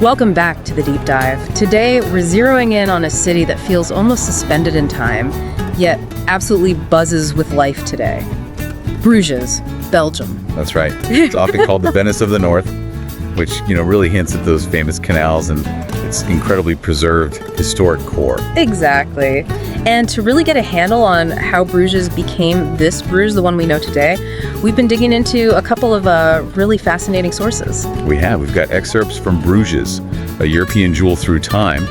Welcome back to the Deep Dive. Today, we're zeroing in on a city that feels almost suspended in time, yet absolutely buzzes with life today. Bruges, Belgium. That's right. It's often called the Venice of the North, which, really hints at those famous canals and its incredibly preserved historic core. Exactly. And to really get a handle on how Bruges became this Bruges, the one we know today, we've been digging into a couple of really fascinating sources. We've got excerpts from Bruges, a European jewel through time,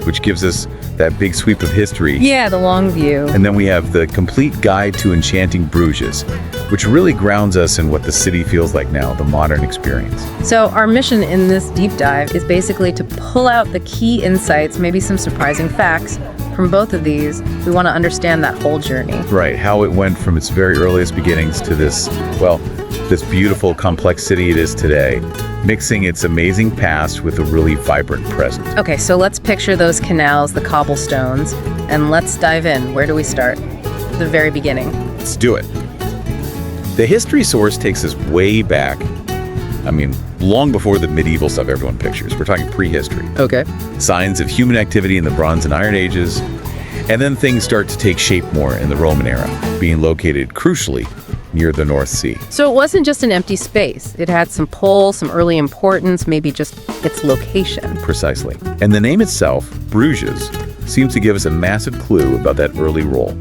which gives us that big sweep of history. Yeah, the long view. And then we have the complete guide to enchanting Bruges, which really grounds us in what the city feels like now, the modern experience. So our mission in this deep dive is basically to pull out the key insights, maybe some surprising facts from both of these. We want to understand that whole journey. Right, how it went from its very earliest beginnings to this beautiful, complex city it is today, mixing its amazing past with a really vibrant present. Okay, so let's picture those canals, the cobblestones, and let's dive in. Where do we start? The very beginning. Let's do it. The history source takes us way back. Long before the medieval stuff everyone pictures. We're talking prehistory. Okay. Signs of human activity in the Bronze and Iron Ages. And then things start to take shape more in the Roman era, being located, crucially, near the North Sea. So it wasn't just an empty space. It had some pull, some early importance, maybe just its location. Precisely. And the name itself, Bruges, seems to give us a massive clue about that early role.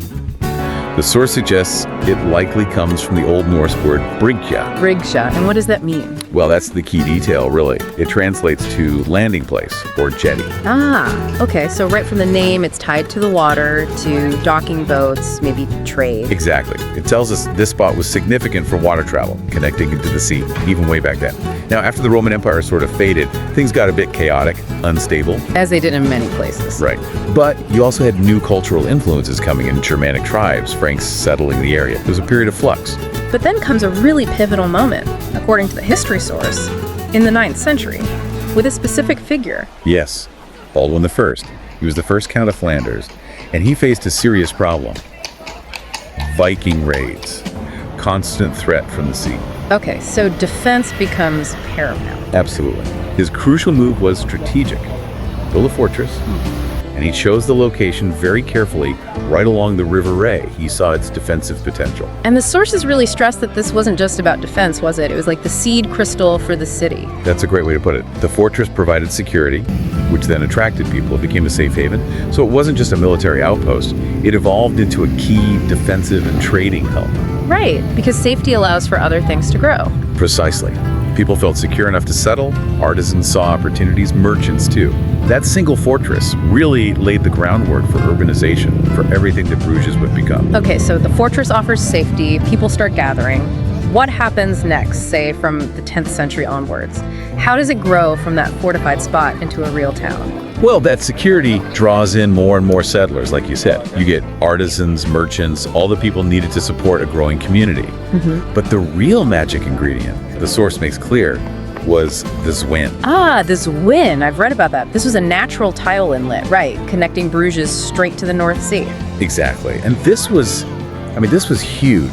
The source suggests it likely comes from the Old Norse word brygja. Brygja, and what does that mean? Well, that's the key detail, really. It translates to landing place or jetty. Okay, so right from the name, it's tied to the water, to docking boats, maybe trade. Exactly. It tells us this spot was significant for water travel, connecting into the sea, even way back then. Now, after the Roman Empire sort of faded, things got a bit chaotic, unstable. As they did in many places. Right. But you also had new cultural influences coming in, Germanic tribes, Franks settling the area. There was a period of flux. But then comes a really pivotal moment, according to the history source, in the 9th century, with a specific figure. Yes, Baldwin I. He was the first Count of Flanders, and he faced a serious problem. Viking raids. Constant threat from the sea. Okay, so defense becomes paramount. Absolutely. His crucial move was strategic. Build a fortress, and he chose the location very carefully right along the River Ray. He saw its defensive potential. And the sources really stressed that this wasn't just about defense, was it? It was like the seed crystal for the city. That's a great way to put it. The fortress provided security, which then attracted people. It became a safe haven. So it wasn't just a military outpost. It evolved into a key defensive and trading hub. Right, because safety allows for other things to grow. Precisely. People felt secure enough to settle. Artisans saw opportunities, merchants too. That single fortress really laid the groundwork for urbanization, for everything that Bruges would become. Okay, so the fortress offers safety, people start gathering. What happens next, say from the 10th century onwards? How does it grow from that fortified spot into a real town? Well, that security draws in more and more settlers, like you said. You get artisans, merchants, all the people needed to support a growing community. But the real magic ingredient, the source makes clear, was the Zwin. The Zwin. I've read about that. This was a natural tile inlet, right, connecting Bruges straight to the North Sea. Exactly. And this was huge.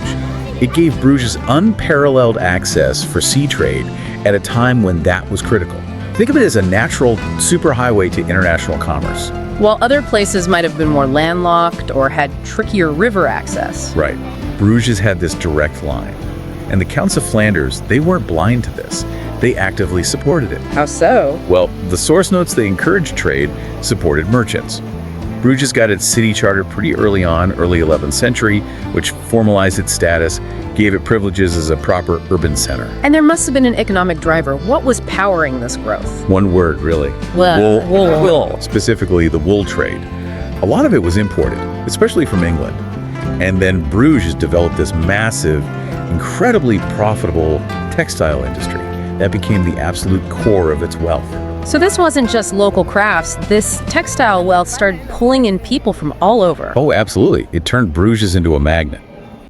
It gave Bruges unparalleled access for sea trade at a time when that was critical. Think of it as a natural superhighway to international commerce. While other places might have been more landlocked or had trickier river access. Right. Bruges had this direct line. And the Counts of Flanders, they weren't blind to this. They actively supported it. How so? Well, the source notes they encouraged trade, supported merchants. Bruges got its city charter pretty early on, early 11th century, which formalized its status, gave it privileges as a proper urban center. And there must have been an economic driver. What was powering this growth? One word, really. Wool. Specifically, the wool trade. A lot of it was imported, especially from England. And then Bruges developed this massive, incredibly profitable textile industry that became the absolute core of its wealth. So this wasn't just local crafts. This textile wealth started pulling in people from all over. Oh, absolutely. It turned Bruges into a magnet.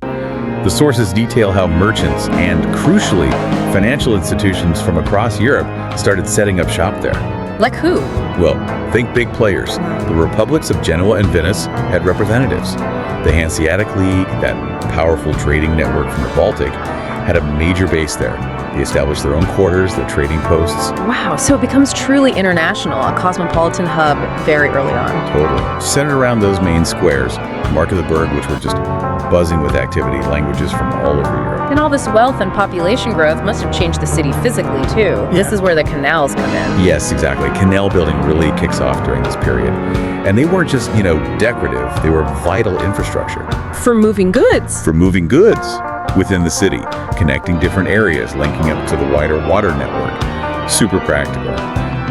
The sources detail how merchants and, crucially, financial institutions from across Europe started setting up shop there. Like who? Well, think big players. The republics of Genoa and Venice had representatives. The Hanseatic League, that powerful trading network from the Baltic, had a major base there. They established their own quarters, their trading posts. Wow, so it becomes truly international, a cosmopolitan hub very early on. Totally. Centered around those main squares, Mark of the Burg, which were just buzzing with activity, languages from all over Europe. And all this wealth and population growth must have changed the city physically, too. Yeah. This is where the canals come in. Yes, exactly. Canal building really kicks off during this period. And they weren't just, decorative. They were vital infrastructure. For moving goods. For moving goods within the city, connecting different areas, linking up to the wider water network. Super practical.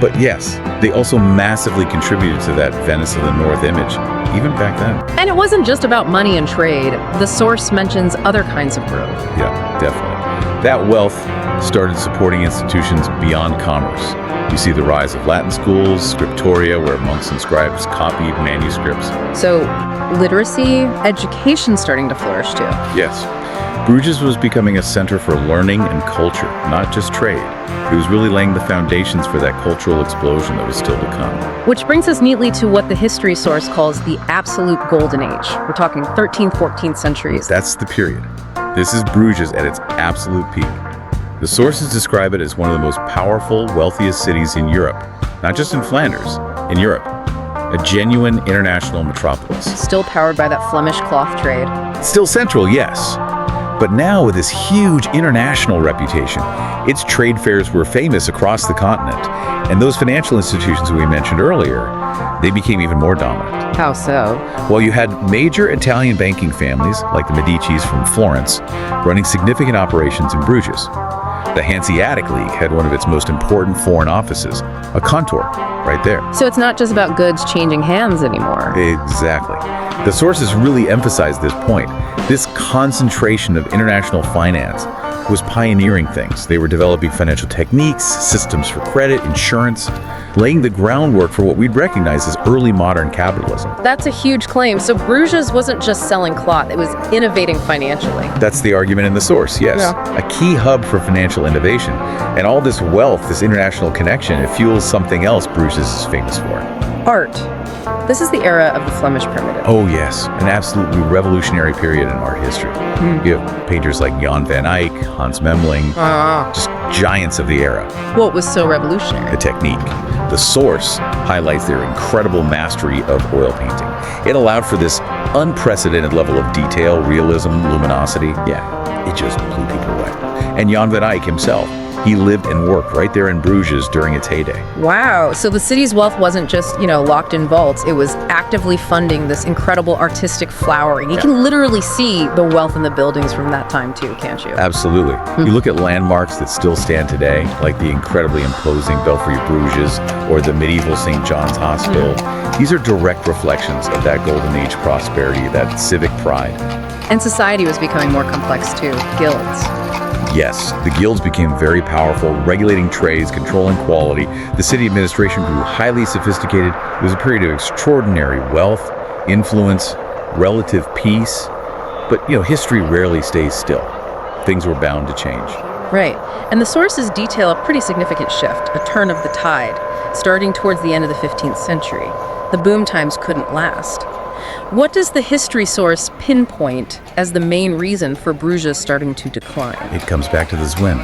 But yes, they also massively contributed to that Venice of the North image, even back then. And it wasn't just about money and trade. The source mentions other kinds of growth. Yeah, definitely. That wealth started supporting institutions beyond commerce. You see the rise of Latin schools, scriptoria, where monks and scribes copied manuscripts. So, literacy, education starting to flourish too. Yes. Bruges was becoming a center for learning and culture, not just trade. It was really laying the foundations for that cultural explosion that was still to come. Which brings us neatly to what the history source calls the absolute golden age. We're talking 13th, 14th centuries. That's the period. This is Bruges at its absolute peak. The sources describe it as one of the most powerful, wealthiest cities in Europe, not just in Flanders, in Europe. A genuine international metropolis. Still powered by that Flemish cloth trade. Still central, yes. But now with this huge international reputation, its trade fairs were famous across the continent. And those financial institutions we mentioned earlier, they became even more dominant. How so? Well, you had major Italian banking families, like the Medicis from Florence, running significant operations in Bruges. The Hanseatic League had one of its most important foreign offices, a contour, right there. So it's not just about goods changing hands anymore. Exactly. The sources really emphasize this point. This concentration of international finance was pioneering things. They were developing financial techniques, systems for credit, insurance, laying the groundwork for what we'd recognize as early modern capitalism. That's a huge claim. So Bruges wasn't just selling cloth, it was innovating financially. That's the argument in the source, yes. Yeah. A key hub for financial innovation. And all this wealth, this international connection, it fuels something else Bruges is famous for. Art. This is the era of the Flemish primitive. Oh yes, an absolutely revolutionary period in art history. You have painters like Jan van Eyck, Hans Memling, just giants of the era. What was so revolutionary? The technique. The source highlights their incredible mastery of oil painting. It allowed for this unprecedented level of detail, realism, luminosity. Yeah, it just blew people away. And Jan van Eyck himself, he lived and worked right there in Bruges during its heyday. Wow, so the city's wealth wasn't just, locked in vaults. It was actively funding this incredible artistic flowering. You can literally see the wealth in the buildings from that time too, can't you? Absolutely. You look at landmarks that still stand today, like the incredibly imposing Belfry of Bruges or the medieval St. John's Hospital. These are direct reflections of that golden age prosperity, that civic pride. And society was becoming more complex too. Guilds. Yes, the guilds became very powerful, regulating trades, controlling quality. The city administration grew highly sophisticated. It was a period of extraordinary wealth, influence, relative peace. But, history rarely stays still. Things were bound to change. Right. And the sources detail a pretty significant shift, a turn of the tide, starting towards the end of the 15th century. The boom times couldn't last. What does the history source pinpoint as the main reason for Bruges starting to decline? It comes back to the Zwin,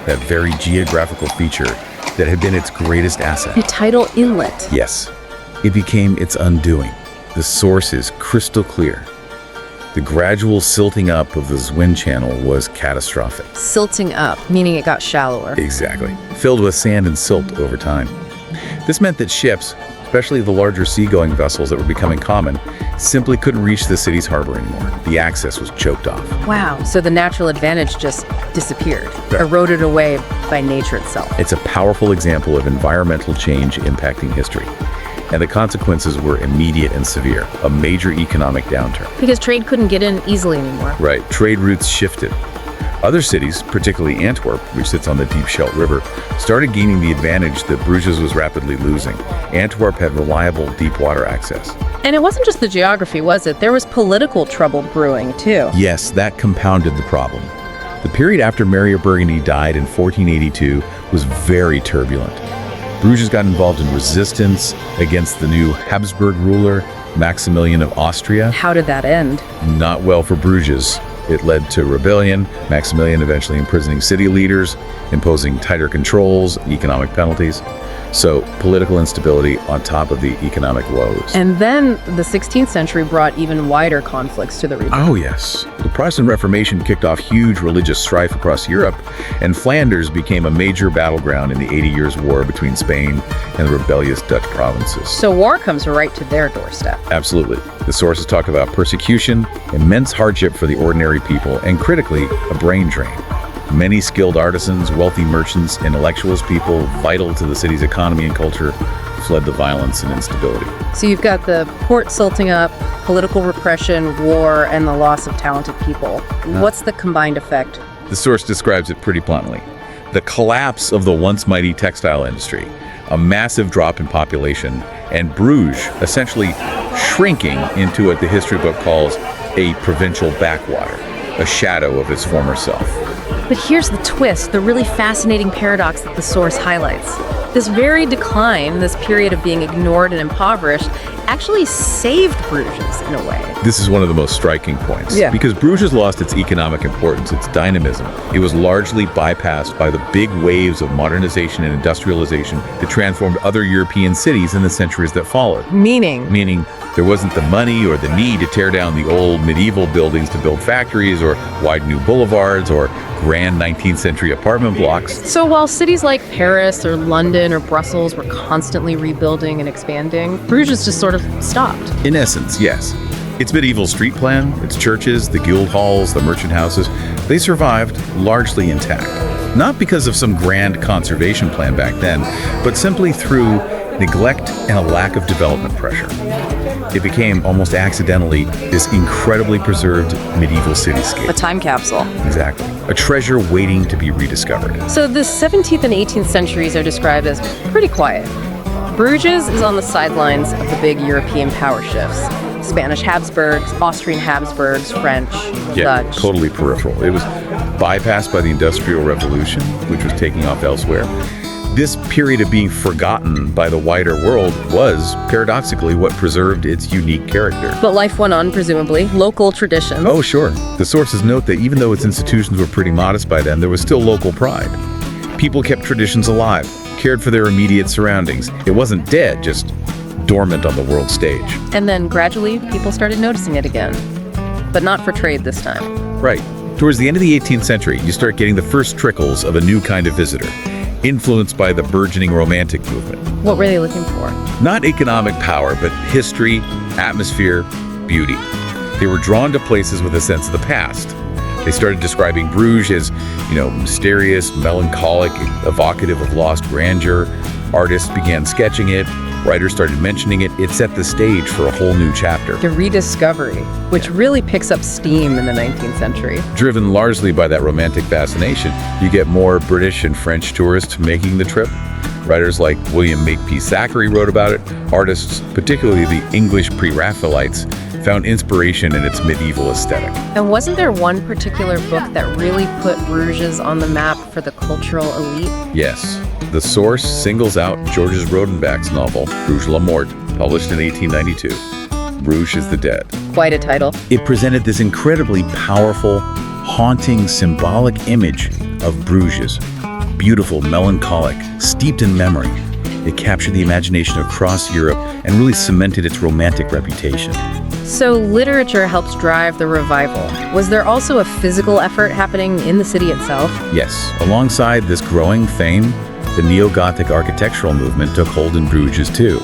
that very geographical feature that had been its greatest asset. A tidal inlet. Yes, it became its undoing. The source is crystal clear. The gradual silting up of the Zwin channel was catastrophic. Silting up, meaning it got shallower. Exactly. Filled with sand and silt over time. This meant that ships, especially the larger seagoing vessels that were becoming common, simply couldn't reach the city's harbor anymore. The access was choked off. Wow, so the natural advantage just disappeared, eroded away by nature itself. It's a powerful example of environmental change impacting history. And the consequences were immediate and severe, a major economic downturn. Because trade couldn't get in easily anymore. Right, trade routes shifted. Other cities, particularly Antwerp, which sits on the deep Scheldt River, started gaining the advantage that Bruges was rapidly losing. Antwerp had reliable deep water access. And it wasn't just the geography, was it? There was political trouble brewing, too. Yes, that compounded the problem. The period after Mary of Burgundy died in 1482 was very turbulent. Bruges got involved in resistance against the new Habsburg ruler, Maximilian of Austria. How did that end? Not well for Bruges. It led to rebellion, Maximilian eventually imprisoning city leaders, imposing tighter controls, economic penalties. So political instability on top of the economic woes. And then the 16th century brought even wider conflicts to the region. Oh, yes. The Protestant Reformation kicked off huge religious strife across Europe, and Flanders became a major battleground in the 80 Years' War between Spain and the rebellious Dutch provinces. So war comes right to their doorstep. Absolutely. The sources talk about persecution, immense hardship for the ordinary people, and critically, a brain drain. Many skilled artisans, wealthy merchants, intellectuals, people vital to the city's economy and culture fled the violence and instability. So you've got the port silting up, political repression, war, and the loss of talented people. What's the combined effect? The source describes it pretty bluntly. The collapse of the once mighty textile industry, a massive drop in population, and Bruges essentially shrinking into what the history book calls a provincial backwater, a shadow of its former self. But here's the twist, the really fascinating paradox that the source highlights. This very decline, this period of being ignored and impoverished, actually saved Bruges in a way. This is one of the most striking points. Yeah. Because Bruges lost its economic importance, its dynamism. It was largely bypassed by the big waves of modernization and industrialization that transformed other European cities in the centuries that followed. Meaning There wasn't the money or the need to tear down the old medieval buildings to build factories or widen new boulevards or grand 19th century apartment blocks. So while cities like Paris or London or Brussels were constantly rebuilding and expanding, Bruges just sort of stopped. In essence, yes. Its medieval street plan, its churches, the guild halls, the merchant houses, they survived largely intact. Not because of some grand conservation plan back then, but simply through neglect and a lack of development pressure. It became almost accidentally this incredibly preserved medieval cityscape. A time capsule. Exactly. A treasure waiting to be rediscovered. So the 17th and 18th centuries are described as pretty quiet. Bruges is on the sidelines of the big European power shifts. Spanish Habsburgs, Austrian Habsburgs, French, Dutch. Totally peripheral. It was bypassed by the Industrial Revolution, which was taking off elsewhere. This period of being forgotten by the wider world was, paradoxically, what preserved its unique character. But life went on, presumably. Local traditions. Oh, sure. The sources note that even though its institutions were pretty modest by then, there was still local pride. People kept traditions alive, cared for their immediate surroundings. It wasn't dead, just dormant on the world stage. And then gradually, people started noticing it again. But not for trade this time. Right. Towards the end of the 18th century, you start getting the first trickles of a new kind of visitor, influenced by the burgeoning Romantic movement. What were they looking for? Not economic power, but history, atmosphere, beauty. They were drawn to places with a sense of the past. They started describing Bruges as, mysterious, melancholic, evocative of lost grandeur. Artists began sketching it. Writers started mentioning it. It set the stage for a whole new chapter. The Rediscovery, which really picks up steam in the 19th century. Driven largely by that Romantic fascination, you get more British and French tourists making the trip. Writers like William Makepeace Thackeray wrote about it. Artists, particularly the English pre-Raphaelites, found inspiration in its medieval aesthetic. And wasn't there one particular book that really put Bruges on the map for the cultural elite? Yes. The source singles out Georges Rodenbach's novel, Bruges la Mort, published in 1892. Bruges is the Dead. Quite a title. It presented this incredibly powerful, haunting, symbolic image of Bruges. Beautiful, melancholic, steeped in memory. It captured the imagination across Europe and really cemented its romantic reputation. So literature helps drive the revival. Was there also a physical effort happening in the city itself? Yes. Alongside this growing fame, the neo-Gothic architectural movement took hold in Bruges too.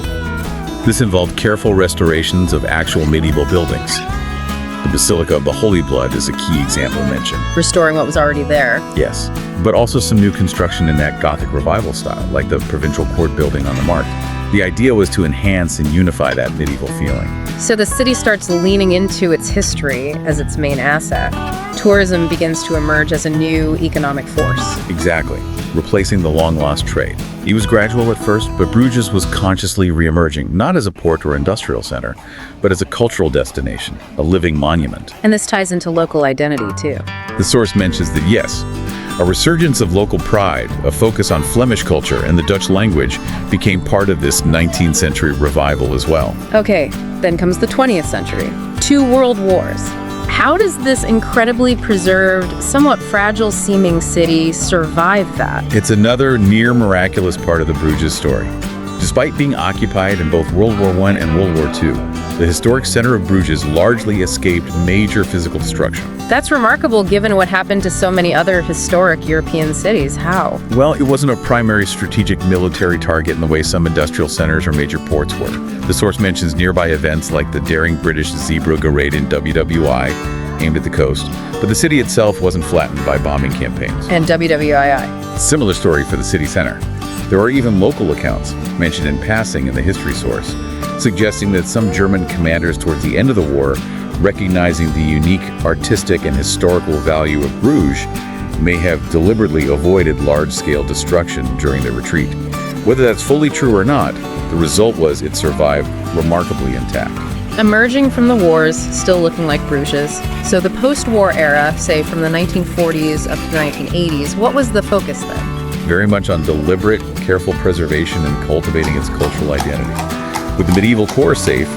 This involved careful restorations of actual medieval buildings. The Basilica of the Holy Blood is a key example mentioned. Restoring what was already there. Yes, but also some new construction in that Gothic revival style, like the provincial court building on the Markt. The idea was to enhance and unify that medieval feeling. So the city starts leaning into its history as its main asset. Tourism begins to emerge as a new economic force. Exactly, replacing the long-lost trade. It was gradual at first, but Bruges was consciously re-emerging, not as a port or industrial center, but as a cultural destination, a living monument. And this ties into local identity, too. The source mentions that, yes, a resurgence of local pride, a focus on Flemish culture and the Dutch language became part of this 19th century revival as well. Okay, then comes the 20th century. 2 world wars. How does this incredibly preserved, somewhat fragile-seeming city survive that? It's another near miraculous part of the Bruges story. Despite being occupied in both World War I and World War II, the historic center of Bruges largely escaped major physical destruction. That's remarkable given what happened to so many other historic European cities. How? Well, it wasn't a primary strategic military target in the way some industrial centers or major ports were. The source mentions nearby events like the daring British Zeebrugge raid in WWI, aimed at the coast, but the city itself wasn't flattened by bombing campaigns. And WWII. Similar story for the city center. There are even local accounts, mentioned in passing in the history source, suggesting that some German commanders towards the end of the war, recognizing the unique artistic and historical value of Bruges, may have deliberately avoided large-scale destruction during their retreat. Whether that's fully true or not, the result was it survived remarkably intact. Emerging from the wars, still looking like Bruges. So the post-war era, say from the 1940s up to the 1980s, what was the focus then? Very much on deliberate, careful preservation and cultivating its cultural identity. With the medieval core safe,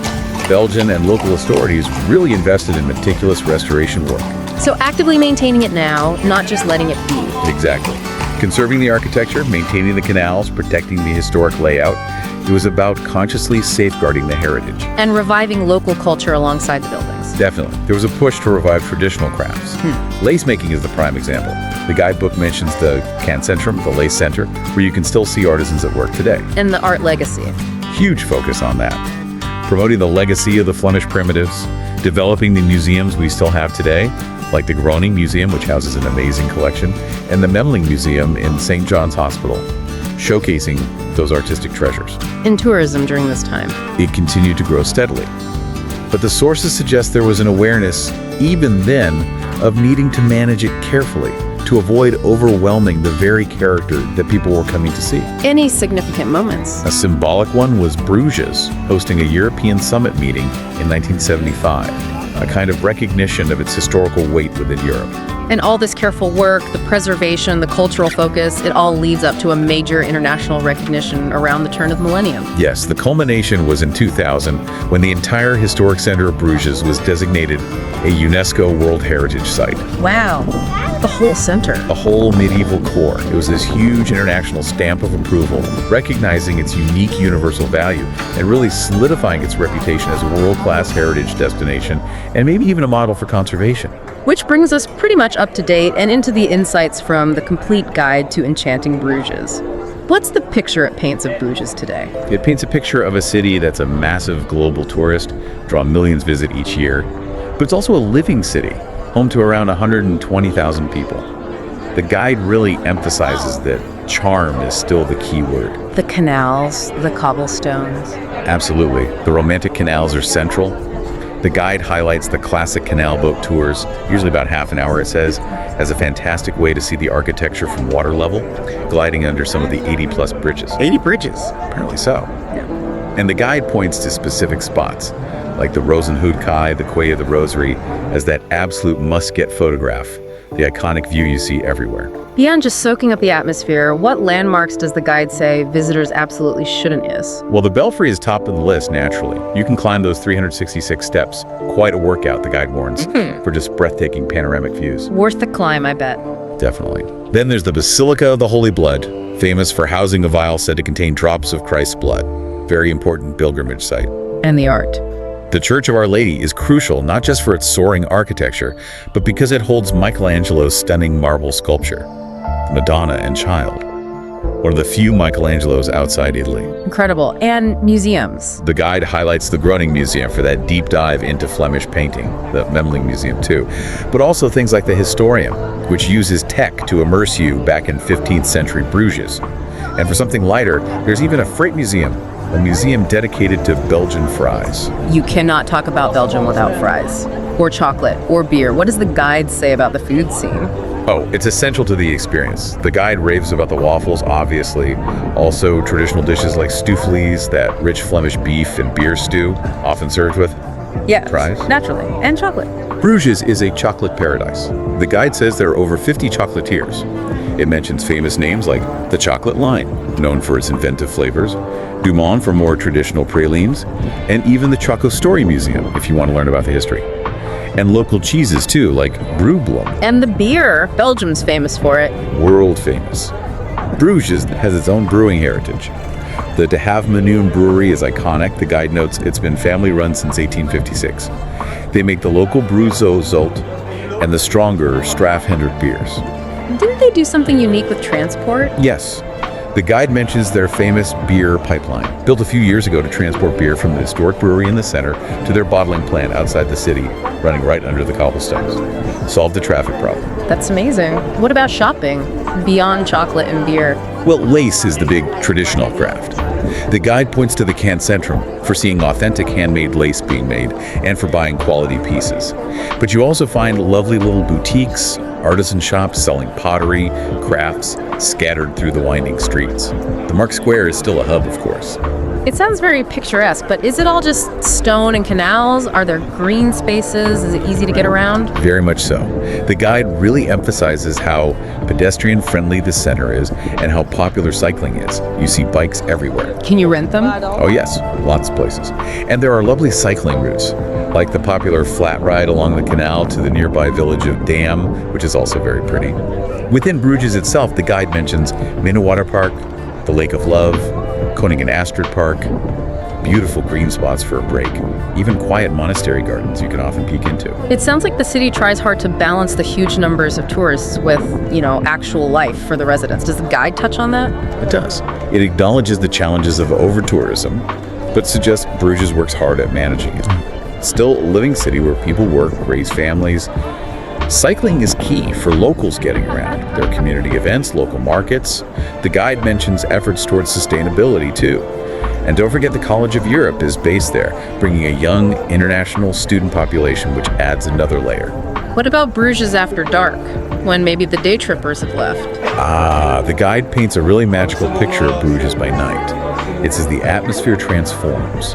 Belgian and local authorities really invested in meticulous restoration work. So actively maintaining it now, not just letting it be. Exactly. Conserving the architecture, maintaining the canals, protecting the historic layout. It was about consciously safeguarding the heritage. And reviving local culture alongside the buildings. Definitely. There was a push to revive traditional crafts. Lace making is the prime example. The guidebook mentions the Cancentrum, the lace center, where you can still see artisans at work today. And the art legacy. Huge focus on that. Promoting the legacy of the Flemish primitives, developing the museums we still have today, like the Groningen Museum, which houses an amazing collection, and the Memling Museum in St. John's Hospital, showcasing those artistic treasures. In tourism during this time. It continued to grow steadily. But the sources suggest there was an awareness, even then, of needing to manage it carefully to avoid overwhelming the very character that people were coming to see. Any significant moments? A symbolic one was Bruges hosting a European summit meeting in 1975, a kind of recognition of its historical weight within Europe. And all this careful work, the preservation, the cultural focus, it all leads up to a major international recognition around the turn of the millennium. Yes, the culmination was in 2000 when the entire historic center of Bruges was designated a UNESCO World Heritage Site. Wow, the whole center. A whole medieval core. It was this huge international stamp of approval, recognizing its unique universal value and really solidifying its reputation as a world-class heritage destination and maybe even a model for conservation. Which brings us pretty much up to date and into the insights from the complete guide to enchanting Bruges. What's the picture it paints of Bruges today? It paints a picture of a city that's a massive global tourist, draw millions visit each year, but it's also a living city, home to around 120,000 people. The guide really emphasizes that charm is still the key word. The canals, the cobblestones. Absolutely. The romantic canals are central. The guide highlights the classic canal boat tours, usually about half an hour it says, as a fantastic way to see the architecture from water level, gliding under some of the 80-plus bridges. 80 bridges? Apparently so. And the guide points to specific spots, like the Rosenhood Kai, the Quay of the Rosary, as that absolute must-get photograph, the iconic view you see everywhere. Beyond just soaking up the atmosphere, what landmarks does the guide say visitors absolutely shouldn't miss? Well, the Belfry is top of the list, naturally. You can climb those 366 steps. Quite a workout, the guide warns, for just breathtaking panoramic views. Worth the climb, I bet. Definitely. Then there's the Basilica of the Holy Blood, famous for housing a vial said to contain drops of Christ's blood. Very important pilgrimage site. And the art. The Church of Our Lady is crucial not just for its soaring architecture, but because it holds Michelangelo's stunning marble sculpture, the Madonna and Child, one of the few Michelangelos outside Italy. Incredible. And museums. The guide highlights the Groningen Museum for that deep dive into Flemish painting, the Memling Museum too, but also things like the Historium, which uses tech to immerse you back in 15th century Bruges. And for something lighter, there's even a freight museum, a museum dedicated to Belgian fries. You cannot talk about Belgium without fries. Or chocolate, or beer. What does the guide say about the food scene? Oh, it's essential to the experience. The guide raves about the waffles, obviously. Also, traditional dishes like stoofvlees, that rich Flemish beef and beer stew, often served with Yes, fries. naturally. And chocolate. Bruges is a chocolate paradise. The guide says there are over 50 chocolatiers. It mentions famous names like the Chocolate Line, known for its inventive flavors, Dumont for more traditional pralines, and even the Choco Story Museum, if you want to learn about the history. And local cheeses too, like Bruges. And the beer, Belgium's famous for it. World famous. Bruges has its own brewing heritage. The De Have Manoon Brewery is iconic. The guide notes it's been family-run since 1856. They make the local Bruzo Zolt and the stronger Strafhendert beers. Didn't they do something unique with transport? Yes. The guide mentions their famous beer pipeline, built a few years ago to transport beer from the historic brewery in the center to their bottling plant outside the city, running right under the cobblestones. Solved the traffic problem. That's amazing. What about shopping? Beyond chocolate and beer. Well, lace is the big traditional craft. The guide points to the Centrum for seeing authentic handmade lace being made and for buying quality pieces. But you also find lovely little boutiques, artisan shops selling pottery, crafts, scattered through the winding streets. The Mark Square is still a hub, of course. It sounds very picturesque, but is it all just stone and canals? Are there green spaces? Is it easy to get around? Very much so. The guide really emphasizes how pedestrian-friendly the center is and how popular cycling is. You see bikes everywhere. Can you rent them? Oh yes, lots of places. And there are lovely cycling routes, like the popular flat ride along the canal to the nearby village of Dam, which is also very pretty. Within Bruges itself, the guide mentions Minnewater Park, the Lake of Love, Koning and Astrid Park, beautiful green spots for a break, even quiet monastery gardens you can often peek into. It sounds like the city tries hard to balance the huge numbers of tourists with, actual life for the residents. Does the guide touch on that? It does. It acknowledges the challenges of over-tourism, but suggests Bruges works hard at managing it. Still a living city where people work, raise families. Cycling is key for locals getting around. There are community events, local markets. The guide mentions efforts towards sustainability too. And don't forget the College of Europe is based there, bringing a young international student population, which adds another layer. What about Bruges after dark, when maybe the day trippers have left? The guide paints a really magical picture of Bruges by night. It says the atmosphere transforms.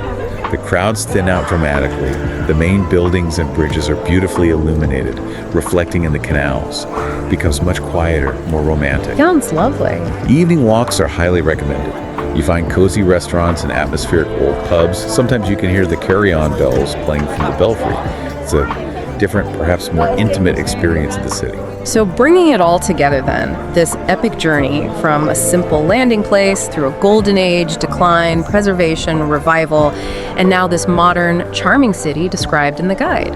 The crowds thin out dramatically. The main buildings and bridges are beautifully illuminated, reflecting in the canals. It becomes much quieter, more romantic. Sounds lovely. Evening walks are highly recommended. You find cozy restaurants and atmospheric old pubs. Sometimes you can hear the carry-on bells playing from the Belfry. It's a different, perhaps more intimate experience of the city. So bringing it all together then, this epic journey from a simple landing place through a golden age, decline, preservation, revival, and now this modern, charming city described in the guide.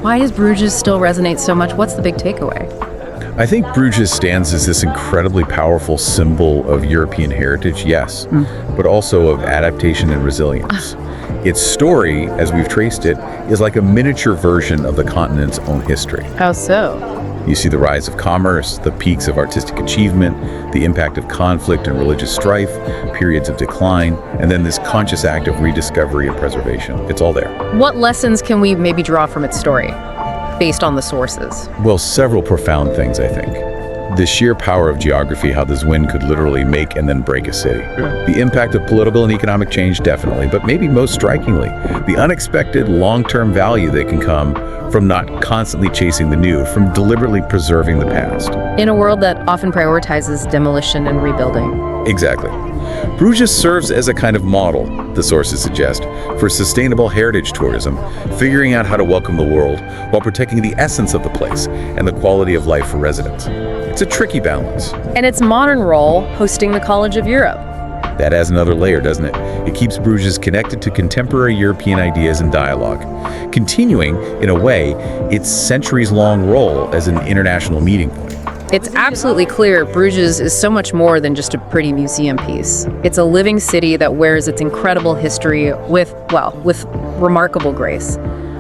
Why does Bruges still resonate so much? What's the big takeaway? I think Bruges stands as this incredibly powerful symbol of European heritage, yes, but also of adaptation and resilience. Its story, as we've traced it, is like a miniature version of the continent's own history. How so? You see the rise of commerce, the peaks of artistic achievement, the impact of conflict and religious strife, periods of decline, and then this conscious act of rediscovery and preservation. It's all there. What lessons can we maybe draw from its story, based on the sources? Well, several profound things, I think. The sheer power of geography, how this wind could literally make and then break a city. The impact of political and economic change, definitely, but maybe most strikingly, the unexpected long-term value that can come from not constantly chasing the new, from deliberately preserving the past. In a world that often prioritizes demolition and rebuilding. Exactly. Bruges serves as a kind of model, the sources suggest, for sustainable heritage tourism, figuring out how to welcome the world while protecting the essence of the place and the quality of life for residents. It's a tricky balance. And its modern role, hosting the College of Europe. That adds another layer, doesn't it? It keeps Bruges connected to contemporary European ideas and dialogue, continuing, in a way, its centuries-long role as an international meeting point. It's absolutely clear Bruges is so much more than just a pretty museum piece. It's a living city that wears its incredible history with remarkable grace.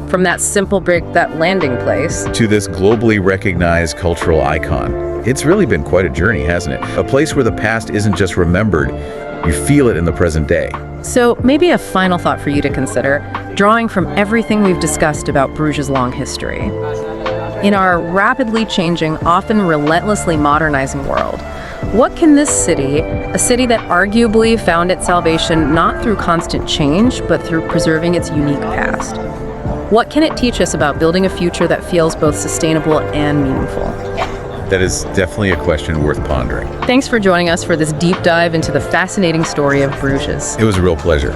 From that simple brick, that landing place, to this globally recognized cultural icon. It's really been quite a journey, hasn't it? A place where the past isn't just remembered, you feel it in the present day. So maybe a final thought for you to consider, drawing from everything we've discussed about Bruges' long history. In our rapidly changing, often relentlessly modernizing world, what can this city, a city that arguably found its salvation not through constant change, but through preserving its unique past, what can it teach us about building a future that feels both sustainable and meaningful? That is definitely a question worth pondering. Thanks for joining us for this deep dive into the fascinating story of Bruges. It was a real pleasure.